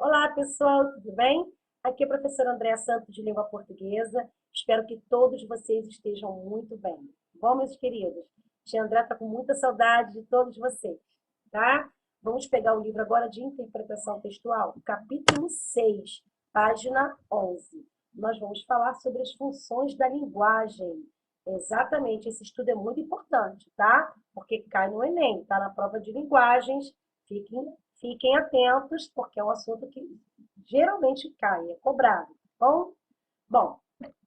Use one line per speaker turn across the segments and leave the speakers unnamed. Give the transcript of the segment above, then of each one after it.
Olá, pessoal, tudo bem? Aqui é a professora Andréa Santos, de Língua Portuguesa. Espero que todos vocês estejam muito bem. Bom, meus queridos? Tia André está com muita saudade de todos vocês, tá? Vamos pegar o livro agora de interpretação textual, capítulo 6, página 11. Nós vamos falar sobre as funções da linguagem. Exatamente, esse estudo é muito importante, tá? Porque cai no Enem, tá na prova de linguagens. Fiquem atentos, porque é um assunto que geralmente cai, é cobrado, tá bom? Bom,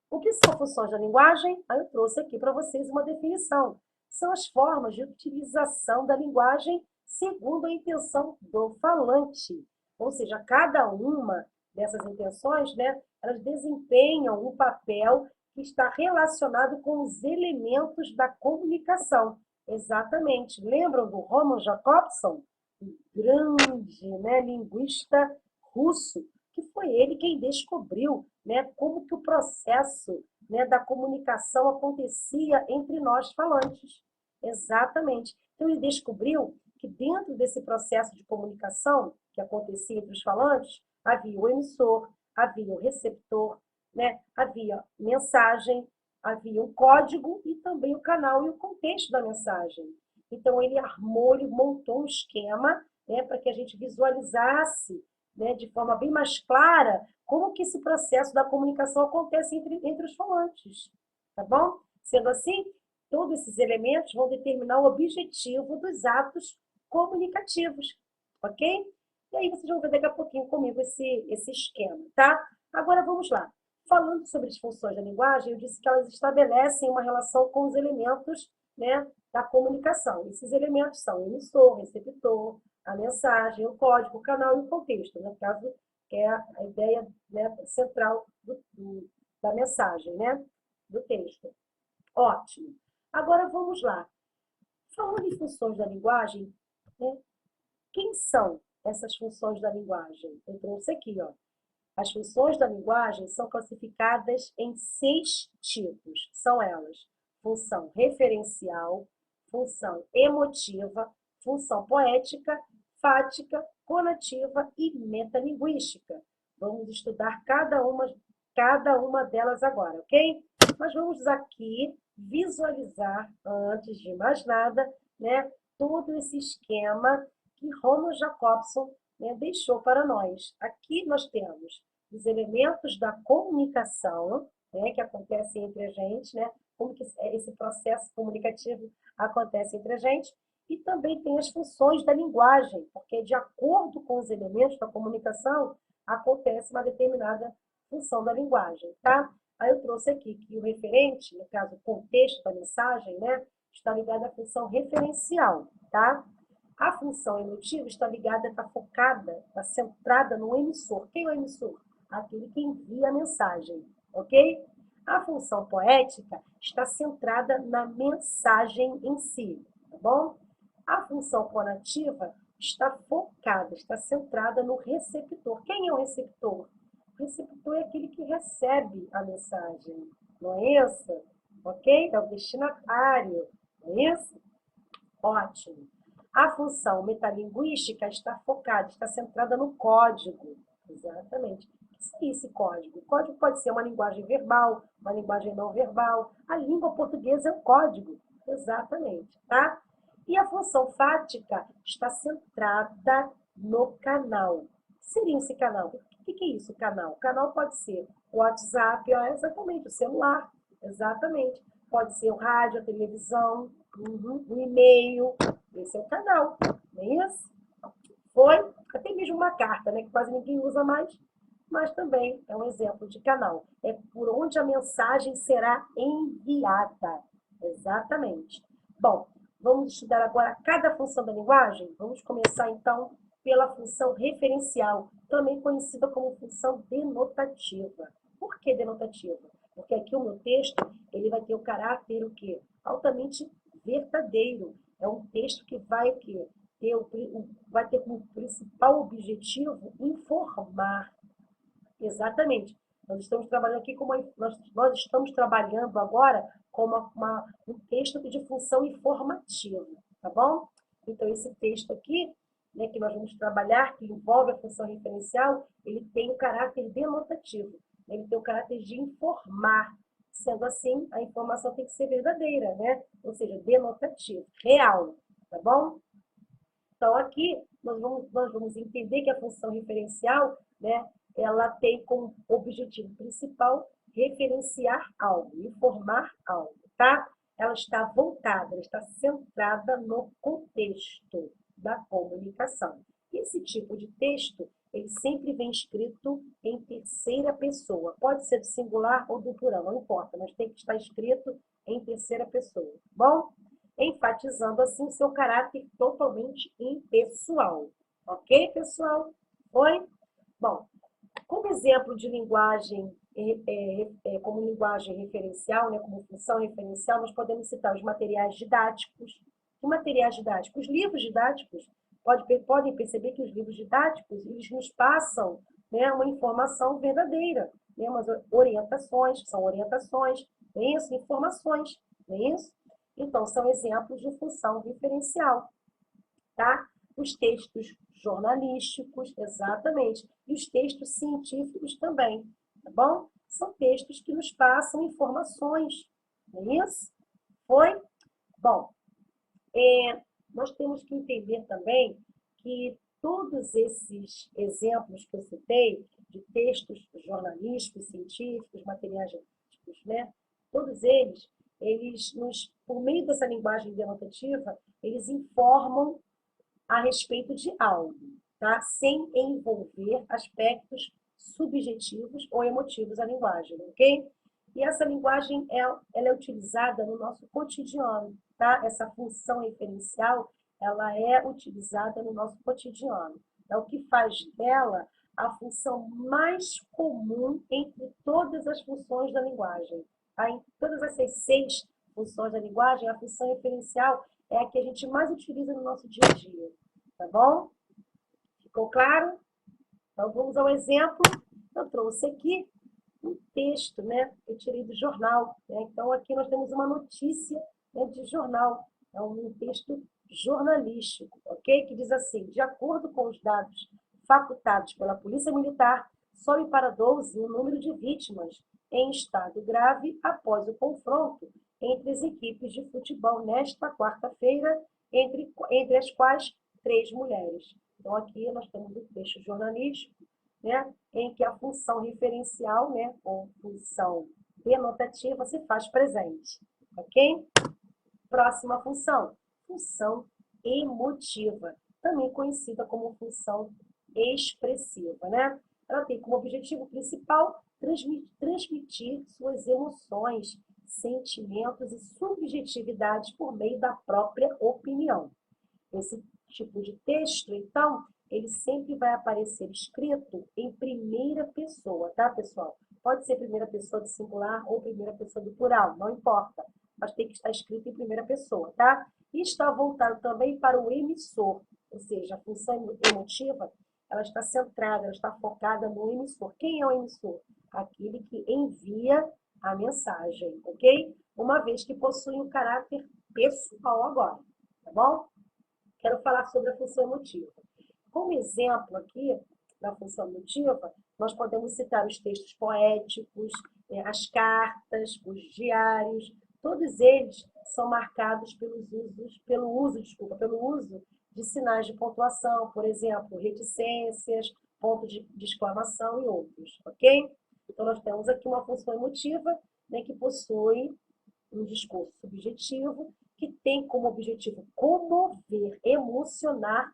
o que são funções da linguagem? Aí eu trouxe aqui para vocês uma definição. São as formas de utilização da linguagem segundo a intenção do falante. Ou seja, cada uma dessas intenções, né, elas desempenham um papel que está relacionado com os elementos da comunicação. Exatamente. Lembram do Roman Jakobson? Um grande, né, linguista russo, que foi ele quem descobriu, né, como que o processo, né, da comunicação acontecia entre nós falantes. Exatamente. Então, ele descobriu que dentro desse processo de comunicação que acontecia entre os falantes, havia o emissor, havia o receptor, né, havia mensagem, havia o código e também o canal e o contexto da mensagem. Então, ele armou, ele montou um esquema, né, para que a gente visualizasse, né, de forma bem mais clara como que esse processo da comunicação acontece entre os falantes, tá bom? Sendo assim, todos esses elementos vão determinar o objetivo dos atos comunicativos, ok? E aí vocês vão ver daqui a pouquinho comigo esse esquema, tá? Agora vamos lá. Falando sobre as funções da linguagem, eu disse que elas estabelecem uma relação com os elementos, né, da comunicação. Esses elementos são o emissor, receptor, a mensagem, o código, o canal e o contexto, no caso, que é a ideia, né, central da mensagem, né, do texto. Ótimo. Agora vamos lá. Falando em funções da linguagem, né, quem são essas funções da linguagem? Eu trouxe aqui, ó. As funções da linguagem são classificadas em 6 tipos. São elas: função referencial, função emotiva, função poética, fática, conativa e metalinguística. Vamos estudar cada uma delas agora, ok? Mas vamos aqui visualizar, antes de mais nada, né, todo esse esquema que Roman Jakobson, né, deixou para nós. Aqui nós temos os elementos da comunicação, né, que acontecem entre a gente, né, como que esse processo comunicativo acontece entre a gente, e também tem as funções da linguagem, porque de acordo com os elementos da comunicação, acontece uma determinada função da linguagem, tá? Aí eu trouxe aqui que o referente, no caso, o contexto da mensagem, né, está ligado à função referencial, tá? A função emotiva está ligada, está focada, está centrada no emissor. Quem é o emissor? Aquele que envia a mensagem, ok? A função poética está centrada na mensagem em si, tá bom? A função conativa está focada, está centrada no receptor. Quem é o receptor? O receptor é aquele que recebe a mensagem, não é isso? Ok? É o destinatário, não é isso? Ótimo. A função metalinguística está focada, está centrada no código. Exatamente. O que seria esse código? O código pode ser uma linguagem verbal, uma linguagem não verbal. A língua portuguesa é um código. Exatamente, tá? E a função fática está centrada no canal. O que seria esse canal? O que é isso, canal? O canal pode ser o WhatsApp, exatamente, o celular. Exatamente. Pode ser o rádio, a televisão, o e-mail. Esse é o canal, não é isso? Foi até mesmo uma carta, né, que quase ninguém usa mais, mas também é um exemplo de canal. É por onde a mensagem será enviada. Exatamente. Bom, vamos estudar agora cada função da linguagem? Vamos começar, então, pela função referencial, também conhecida como função denotativa. Por que denotativa? Porque aqui o meu texto, ele vai ter o caráter o quê? Altamente verdadeiro. É um texto que vai o quê? Vai ter como principal objetivo informar. Exatamente. Nós estamos trabalhando aqui nós estamos trabalhando agora com um texto de função informativa, tá bom? Então, esse texto aqui, né, que nós vamos trabalhar, que envolve a função referencial, ele tem o caráter denotativo, ele tem o caráter de informar. Sendo assim, a informação tem que ser verdadeira, né? Ou seja, denotativo, real, tá bom? Então, aqui, nós vamos entender que a função referencial, né, ela tem como objetivo principal referenciar algo, informar algo, tá? Ela está voltada, ela está centrada no contexto da comunicação. Esse tipo de texto, ele sempre vem escrito em terceira pessoa. Pode ser do singular ou do plural, não importa, mas tem que estar escrito em terceira pessoa, tá bom? Enfatizando assim seu caráter totalmente impessoal. Ok, pessoal? Foi? Bom, como exemplo de linguagem, como linguagem referencial, né, como função referencial, nós podemos citar os materiais didáticos. Que materiais didáticos? Os livros didáticos. Podem perceber que os livros didáticos, eles nos passam, né, uma informação verdadeira, né, umas orientações, são orientações, não é isso? Informações, não é isso? Então, são exemplos de função referencial, tá? Os textos jornalísticos, exatamente, e os textos científicos também, tá bom? São textos que nos passam informações, não é isso? Foi? Bom, nós temos que entender também que todos esses exemplos que eu citei, de textos jornalísticos, científicos, materiais jornalísticos, né? Todos eles por meio dessa linguagem denotativa, eles informam a respeito de algo, tá? Sem envolver aspectos subjetivos ou emotivos da linguagem, ok? E essa linguagem ela é utilizada no nosso cotidiano, tá? Essa função referencial ela é utilizada no nosso cotidiano. É o que faz dela a função mais comum entre todas as funções da linguagem. Tá? Em todas essas 6 funções da linguagem, a função referencial é a que a gente mais utiliza no nosso dia a dia. Tá bom? Ficou claro? Então, vamos ao exemplo. Eu trouxe aqui um texto, né? Eu tirei do jornal, né? Então, aqui nós temos uma notícia, né, de jornal. É um texto jornalístico, ok? Que diz assim: de acordo com os dados facultados pela Polícia Militar, sobe para 12 o número de vítimas em estado grave após o confronto entre as equipes de futebol nesta quarta-feira, entre as quais 3 mulheres. Então, aqui nós temos um texto jornalístico, né, em que a função referencial, né, ou função denotativa, se faz presente. Ok? Próxima função, função emotiva, também conhecida como função expressiva, né? Ela tem como objetivo principal transmitir suas emoções, sentimentos e subjetividades por meio da própria opinião. Esse tipo de texto, então, ele sempre vai aparecer escrito em primeira pessoa, tá, pessoal? Pode ser primeira pessoa do singular ou primeira pessoa do plural, não importa, mas tem que estar escrito em primeira pessoa, tá? E está voltado também para o emissor, ou seja, a função emotiva, ela está centrada, ela está focada no emissor. Quem é o emissor? Aquele que envia a mensagem, ok? Uma vez que possui um caráter pessoal agora, tá bom? Quero falar sobre a função emotiva. Como exemplo aqui da função emotiva, nós podemos citar os textos poéticos, as cartas, os diários, todos eles são marcados pelo uso de sinais de pontuação, por exemplo, reticências, ponto de exclamação e outros, ok? Então, nós temos aqui uma função emotiva, né, que possui um discurso subjetivo que tem como objetivo comover, emocionar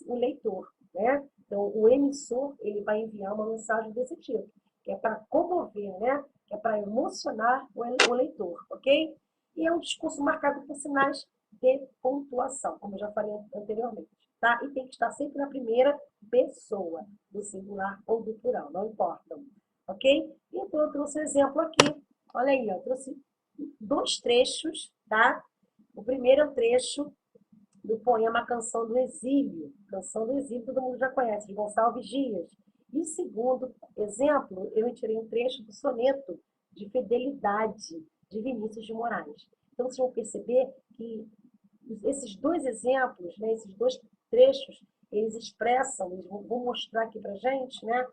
o leitor, né? Então, o emissor, ele vai enviar uma mensagem desse tipo, que é para comover, né? Que é para emocionar o leitor, ok? E é um discurso marcado por sinais de pontuação, como eu já falei anteriormente, tá? E tem que estar sempre na primeira pessoa, do singular ou do plural, não importa, ok? Então, eu trouxe um exemplo aqui, olha aí, eu trouxe 2 trechos, tá? O primeiro é o trecho do poema Canção do Exílio. Canção do Exílio todo mundo já conhece, de Gonçalves Dias. E o segundo exemplo, eu retirei um trecho do soneto de Fidelidade, de Vinícius de Moraes. Então, vocês vão perceber que esses 2 exemplos, né, esses 2 trechos, eles expressam, vou mostrar aqui pra gente, né,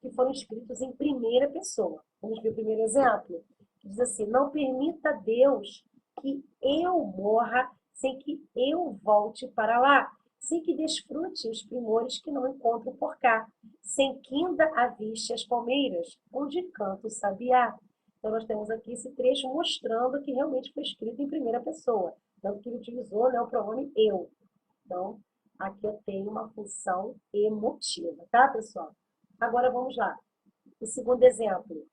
que foram escritos em primeira pessoa. Vamos ver o primeiro exemplo? Diz assim: não permita Deus que eu morra sem que eu volte para lá, sem que desfrute os primores que não encontro por cá, sem que ainda aviste as palmeiras, onde canta o sabiá. Então, nós temos aqui esse trecho mostrando que realmente foi escrito em primeira pessoa, tanto que ele utilizou, né, o pronome eu. Então, aqui eu tenho uma função emotiva, tá, pessoal? Agora vamos lá. O segundo exemplo,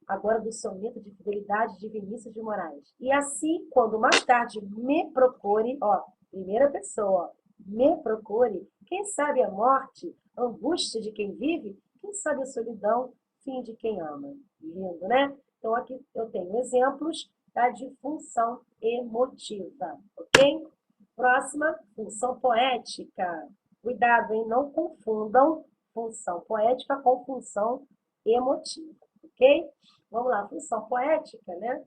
agora do soneto de fidelidade de Vinícius de Moraes. E assim, quando mais tarde me procure, ó, primeira pessoa, me procure, quem sabe a morte, angústia de quem vive, quem sabe a solidão, fim de quem ama. Lindo, né? Então, aqui eu tenho exemplos, tá, de função emotiva, ok? Próxima, função poética. Cuidado, hein? Não confundam função poética com função emotiva, ok? Vamos lá, função poética, né?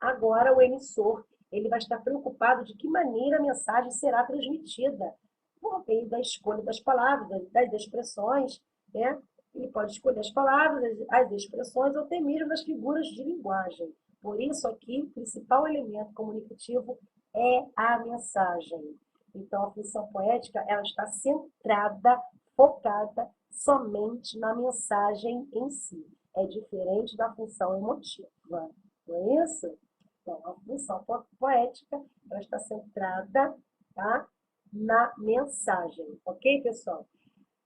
Agora o emissor, ele vai estar preocupado de que maneira a mensagem será transmitida, por meio da escolha das palavras, das expressões, né? Ele pode escolher as palavras, as expressões, ou até mesmo das figuras de linguagem. Por isso aqui, o principal elemento comunicativo é a mensagem. Então, a função poética, ela está centrada, focada somente na mensagem em si. É diferente da função emotiva, não é isso? Então, a função poética, ela está centrada, tá, na mensagem, ok, pessoal?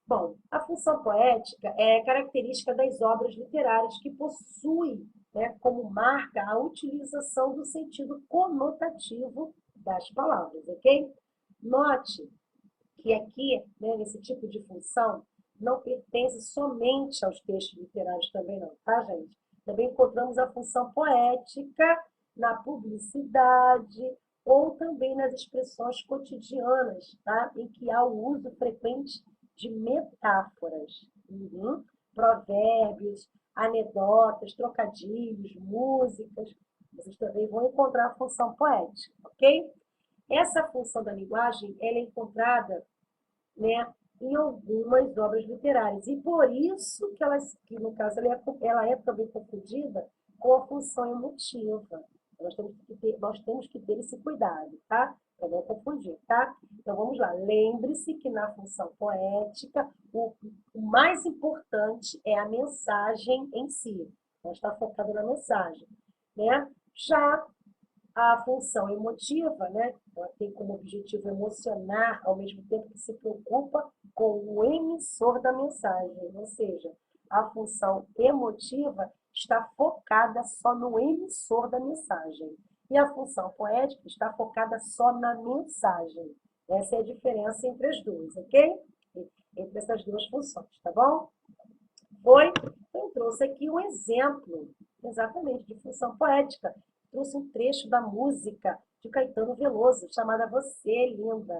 Bom, a função poética é característica das obras literárias que possui, né, como marca a utilização do sentido conotativo das palavras, ok? Note que aqui, né, nesse tipo de função, não pertence somente aos textos literários também não, tá, gente? Também encontramos a função poética na publicidade ou também nas expressões cotidianas, tá? Em que há o uso frequente de metáforas, provérbios, anedotas, trocadilhos, músicas. Vocês também vão encontrar a função poética, ok? Essa função da linguagem ela é encontrada, né, em algumas obras literárias. E por isso que no caso, ela é também confundida com a função emotiva. Nós temos que ter esse cuidado, tá? Para não confundir, tá? Então vamos lá. Lembre-se que na função poética, o mais importante é a mensagem em si. Ela está focada na mensagem, né? Já a função emotiva, né? Ela tem como objetivo emocionar, ao mesmo tempo que se preocupa com o emissor da mensagem, ou seja, a função emotiva está focada só no emissor da mensagem. E a função poética está focada só na mensagem. Essa é a diferença entre as duas, ok? Entre essas duas funções, tá bom? Foi? Então, eu trouxe aqui um exemplo, exatamente, de função poética. Trouxe um trecho da música de Caetano Veloso, chamada Você, Linda.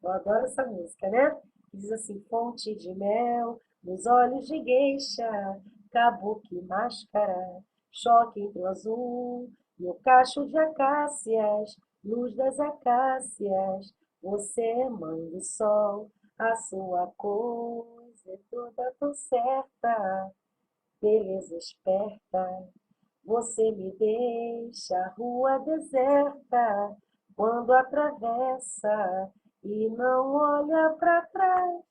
Eu adoro essa música, né? Diz assim: fonte de mel, nos olhos de geisha, kabuki máscara, choque entre o azul e o cacho de acácias, luz das acácias. Você é mãe do sol, a sua coisa é toda tão certa, beleza esperta. Você me deixa a rua deserta quando atravessa e não olha para trás.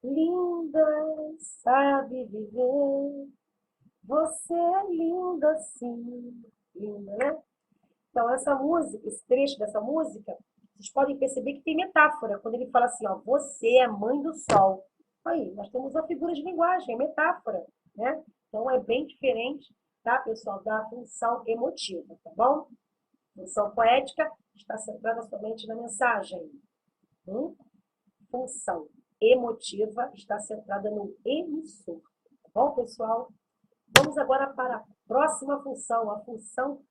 Linda, sabe viver. Você é linda sim. Linda, né? Então, essa música, esse trecho dessa música, vocês podem perceber que tem metáfora. Quando ele fala assim, ó, você é mãe do sol. Aí, nós temos a figura de linguagem, é metáfora, né? Então, é bem diferente, tá, pessoal, da função emotiva, tá bom? Função poética está centrada somente na mensagem. Função emotiva está centrada no emissor, tá bom, pessoal? Vamos agora para a próxima função, a função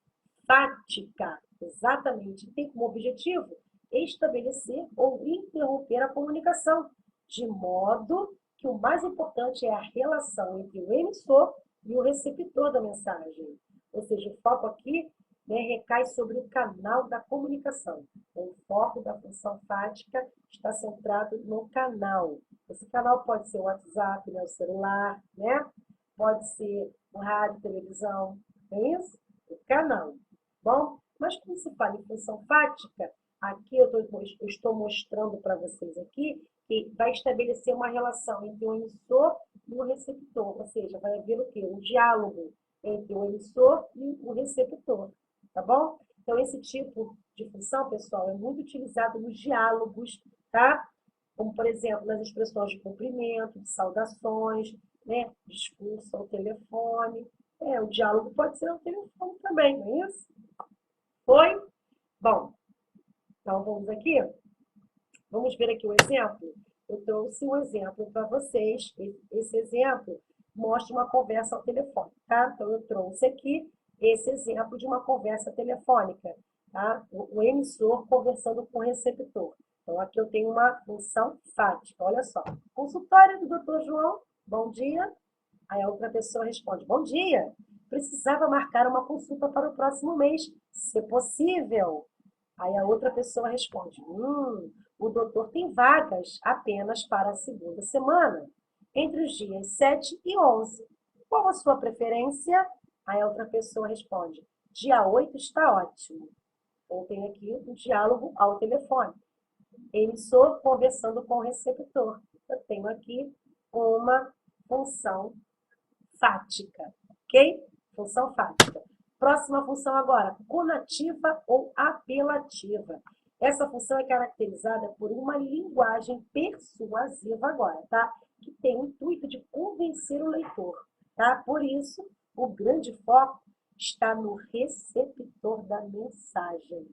fática. Exatamente. Tem como objetivo estabelecer ou interromper a comunicação, de modo que o mais importante é a relação entre o emissor e o receptor da mensagem. Ou seja, o foco aqui né, recai sobre o canal da comunicação. O foco da função fática está centrado no canal. Esse canal pode ser o WhatsApp, né, o celular, né? Pode ser o rádio, televisão, não é isso? O canal. Bom, mas quando se fala em função fática, aqui eu estou mostrando para vocês aqui que vai estabelecer uma relação entre o emissor e o receptor, ou seja, vai haver o quê? Um diálogo entre o emissor e o receptor, tá bom? Então, esse tipo de função, pessoal, é muito utilizado nos diálogos, tá? Como, por exemplo, nas expressões de cumprimento, de saudações, né? Discurso ao telefone. O diálogo pode ser ao telefone também, não é isso? Foi? Bom, então vamos aqui. Vamos ver aqui o exemplo? Eu trouxe um exemplo para vocês. Esse exemplo mostra uma conversa ao telefone, tá? Então, eu trouxe aqui esse exemplo de uma conversa telefônica, tá? O emissor conversando com o receptor. Então, aqui eu tenho uma função fática. Olha só. Consultório do Dr. João, bom dia. Aí a outra pessoa responde, bom dia. Precisava marcar uma consulta para o próximo mês, se possível. Aí a outra pessoa responde, o doutor tem vagas apenas para a segunda semana, entre os dias 7 e 11. Qual a sua preferência? Aí a outra pessoa responde, dia 8 está ótimo. Então, tem aqui um diálogo ao telefone. Emissor conversando com o receptor. Eu tenho aqui uma função fática, ok? Função fática. Próxima função agora, conativa ou apelativa. Essa função é caracterizada por uma linguagem persuasiva agora, tá? Que tem o intuito de convencer o leitor, tá? Por isso, o grande foco está no receptor da mensagem.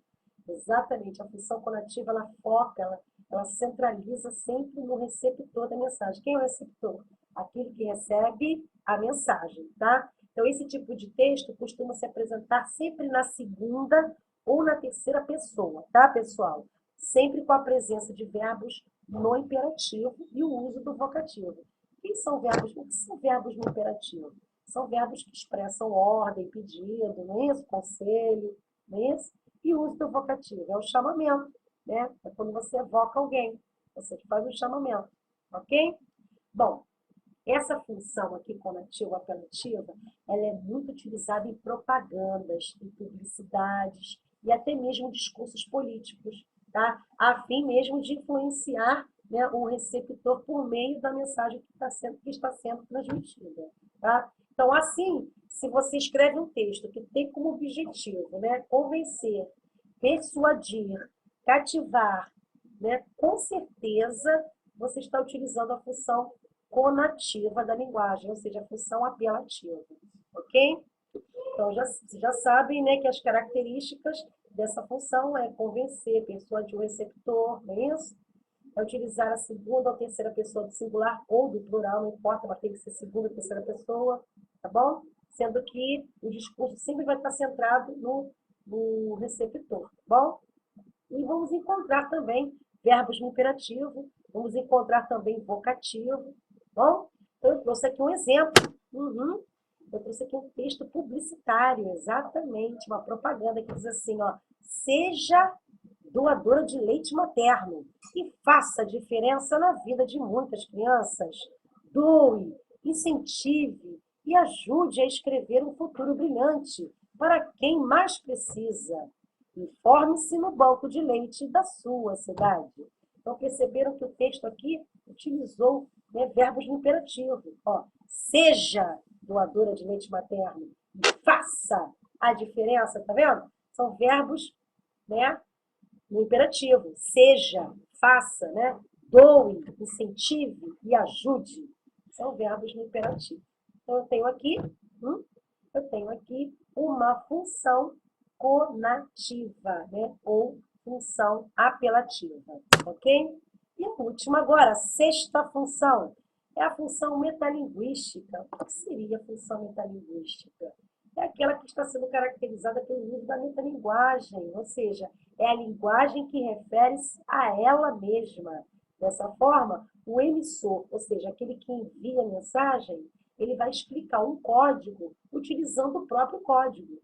Exatamente, a função conativa, ela foca, ela centraliza sempre no receptor da mensagem. Quem é o receptor? Aquele que recebe a mensagem, tá? Então, esse tipo de texto costuma se apresentar sempre na segunda ou na terceira pessoa, tá, pessoal? Sempre com a presença de verbos no imperativo e o uso do vocativo. Quem são verbos? O que são verbos no imperativo? São verbos que expressam ordem, pedido, não é isso? Conselho, não é isso? E o uso do vocativo é o chamamento, né? É quando você evoca alguém, você faz um chamamento, ok? Bom, essa função aqui, conativa, apelativa, ela é muito utilizada em propagandas, em publicidades e até mesmo em discursos políticos, tá? A fim mesmo de influenciar, né, o receptor por meio da mensagem que está sendo transmitida, tá? Então, assim, se você escreve um texto que tem como objetivo, né, convencer, persuadir, cativar, né, com certeza você está utilizando a função conativa da linguagem, ou seja, a função apelativa, ok? Então, vocês já sabem, né, que as características dessa função é convencer, persuadir o receptor, não é isso? É utilizar a segunda ou terceira pessoa do singular ou do plural, não importa, mas tem que ser segunda ou terceira pessoa, tá bom? Sendo que o discurso sempre vai estar centrado no receptor, tá bom? E vamos encontrar também verbos no imperativo, vamos encontrar também vocativo, bom? Então, eu trouxe aqui um exemplo. Eu trouxe aqui um texto publicitário, exatamente, uma propaganda que diz assim, ó, seja doadora de leite materno e faça diferença na vida de muitas crianças. Doe, incentive e ajude a escrever um futuro brilhante para quem mais precisa. Informe-se no banco de leite da sua cidade. Então, perceberam que o texto aqui utilizou, né, verbos no imperativo. Ó, seja doadora de leite materno e faça a diferença, tá vendo? São verbos, né, no imperativo. Seja, faça, né? Doe, incentive e ajude. São verbos no imperativo. Então, eu tenho aqui uma função conativa, né? Ou função apelativa, ok? E a última agora, a sexta função, é a função metalinguística. O que seria a função metalinguística? É aquela que está sendo caracterizada pelo uso da metalinguagem, ou seja, é a linguagem que refere-se a ela mesma. Dessa forma, o emissor, ou seja, aquele que envia a mensagem, ele vai explicar um código utilizando o próprio código.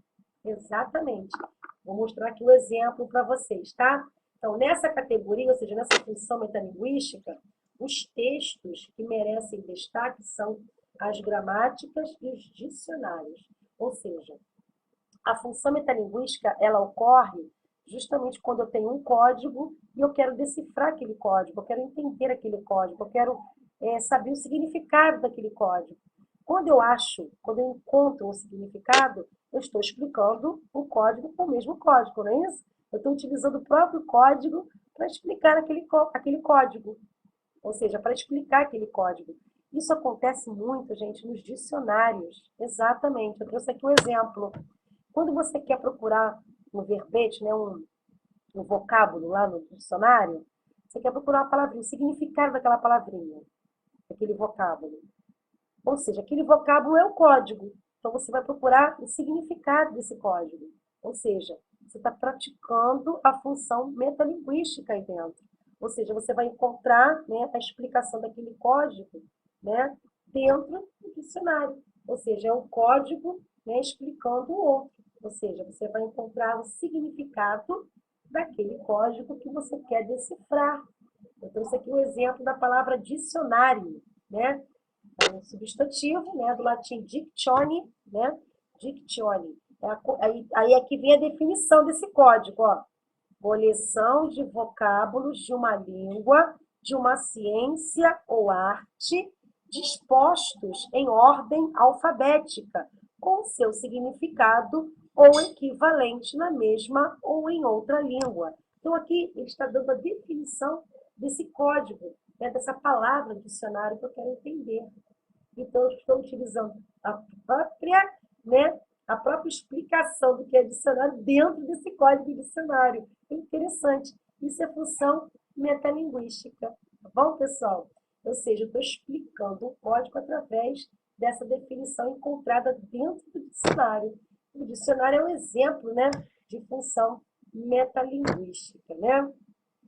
Exatamente. Vou mostrar aqui o exemplo para vocês, tá? Então, nessa categoria, ou seja, nessa função metalinguística, os textos que merecem destaque são as gramáticas e os dicionários. Ou seja, a função metalinguística, ela ocorre justamente quando eu tenho um código e eu quero decifrar aquele código, eu quero entender aquele código, eu quero saber o significado daquele código. Quando eu encontro um significado, eu estou explicando o código com o mesmo código, não é isso? Eu estou utilizando o próprio código para explicar aquele código, ou seja, para explicar aquele código. Isso acontece muito, gente, nos dicionários. Exatamente. Eu trouxe aqui um exemplo. Quando você quer procurar um verbete, né, um vocábulo lá no dicionário, você quer procurar uma palavrinha, o significado daquela palavrinha, daquele vocábulo. Ou seja, aquele vocábulo é o código. Então, você vai procurar o significado desse código. Ou seja, você está praticando a função metalinguística aí dentro. Ou seja, você vai encontrar, né, a explicação daquele código, né, dentro do dicionário. Ou seja, é um código, né, explicando o outro. Ou seja, você vai encontrar o significado daquele código que você quer decifrar. Eu trouxe aqui o exemplo da palavra dicionário, né? É um substantivo, né, do latim dictione, né? Dictione. Aí aqui vem a definição desse código, ó. Coleção de vocábulos de uma língua, de uma ciência ou arte, dispostos em ordem alfabética, com seu significado ou equivalente na mesma ou em outra língua. Então, aqui ele está dando a definição desse código, né, dessa palavra dicionário que eu quero entender. Então, eu estou utilizando né, a própria explicação do que é dicionário dentro desse código de dicionário. É interessante. Isso é função metalinguística. Tá bom, pessoal? Ou seja, eu estou explicando o código através dessa definição encontrada dentro do dicionário. O dicionário é um exemplo, né, de função metalinguística, né?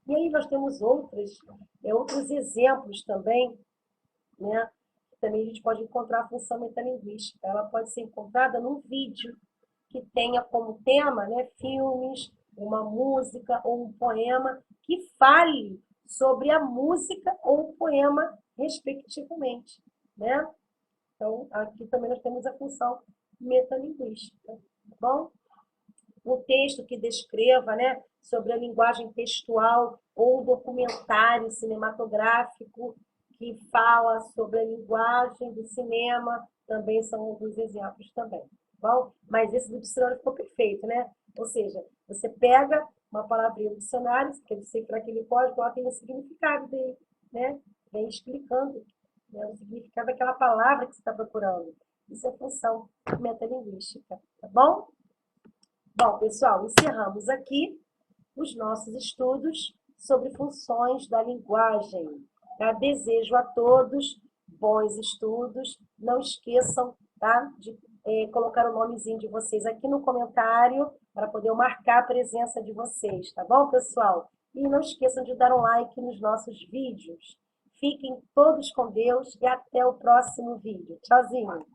E aí nós temos outros exemplos também, né? Também a gente pode encontrar a função metalinguística. Ela pode ser encontrada num vídeo que tenha como tema, né, filmes, uma música ou um poema que fale sobre a música ou o poema, respectivamente, né? Então, aqui também nós temos a função metalinguística, tá bom? O texto que descreva, né, sobre a linguagem textual ou documentário cinematográfico que fala sobre a linguagem do cinema, também são alguns exemplos também, tá bom? Mas esse do dicionário ficou perfeito, né? Ou seja, você pega uma palavrinha do dicionário, você quer decifrar aquele código, ela tem o significado dele, né? Vem explicando, né, o significado daquela palavra que você está procurando. Isso é função metalinguística, tá bom? Bom, pessoal, encerramos aqui os nossos estudos sobre funções da linguagem. Tá? Desejo a todos bons estudos. Não esqueçam, tá, de colocar o nomezinho de vocês aqui no comentário para poder marcar a presença de vocês, tá bom, pessoal? E não esqueçam de dar um like nos nossos vídeos. Fiquem todos com Deus e até o próximo vídeo. Tchauzinho!